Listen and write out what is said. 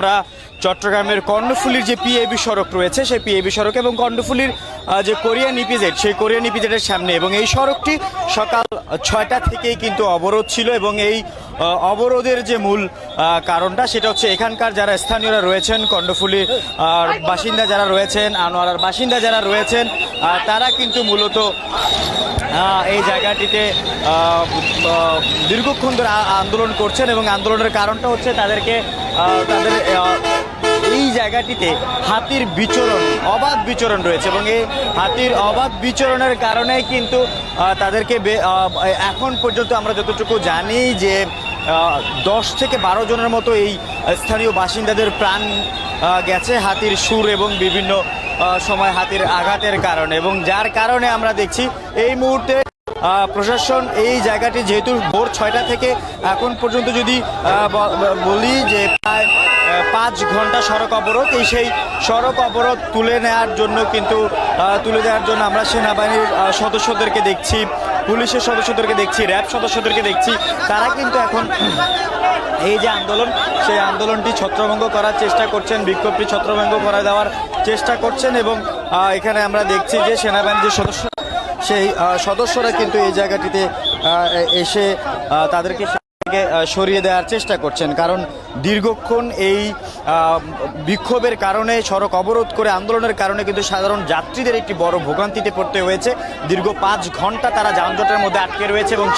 আমরা চট্টগ্রামের কর্ণফুলীর যে পিএবি সড়ক রয়েছে সেই পিএবি সড়ক এবং কর্ণফুলীর যে কোরিয়ান ইপিজেড সেই কোরিয়ান ইপিজেডের সামনে, এবং এই সড়কটি সকাল 6টা থেকেই কিন্তু অবরোধ ছিল। এবং এই অবরোধের যে মূল কারণটা সেটা হচ্ছে এখানকার যারা স্থানীয়রা রয়েছেন, কর্ণফুলীর বাসিন্দা যারা রয়েছেন, আনোয়ারার বাসিন্দা যারা রয়েছেন, তারা কিন্তু মূলত এই জায়গাটিতে দীর্ঘক্ষণ ধরে আন্দোলন করছেন। এবং আন্দোলনের কারণটা হচ্ছে তাদের এই জায়গাটিতে হাতির বিচরণ, অবাধ বিচরণ রয়েছে, এবং এই হাতির অবাধ বিচরণের কারণে কিন্তু তাদেরকে এখন পর্যন্ত আমরা যতটুকু জানি যে 10 থেকে 12 জনের মতো এই স্থানীয় বাসিন্দাদের প্রাণ গেছে হাতির সুর এবং বিভিন্ন সময় হাতির আঘাতের কারণে। এবং যার কারণে আমরা দেখছি এই মুহূর্তে প্রশাসন এই জায়গাটি, যেহেতু ভোর 6টা থেকে এখন পর্যন্ত যদি বলি যে প্রায় 5 ঘন্টা সড়ক অবরোধ, সেই সড়ক অবরোধ তুলে দেওয়ার জন্য আমরা সেনাবাহিনীর সদস্যদেরকে দেখছি, পুলিশের সদস্যদেরকে দেখছি, র্যাব সদস্যদেরকে দেখছি। তারা কিন্তু এখন এই যে আন্দোলন, সেই আন্দোলনটি ছত্রভঙ্গ করার চেষ্টা করছেন, বিক্ষোভটি ছত্রভঙ্গ করে দেওয়ার চেষ্টা করছেন। এবং এখানে আমরা দেখছি যে সেনাবাহিনীর যে সেই সদস্যরা কিন্তু এই জায়গাটিতে এসে তাদেরকে সরিয়ে দেওয়ার চেষ্টা করছেন, কারণ দীর্ঘক্ষণ এই বিক্ষোভের কারণে, সড়ক অবরোধ করে আন্দোলনের কারণে কিন্তু সাধারণ যাত্রীদের একটি বড় ভোগান্তিতে পড়তে হয়েছে। দীর্ঘ 5 ঘন্টা তারা যানজটের মধ্যে আটকে রয়েছে এবং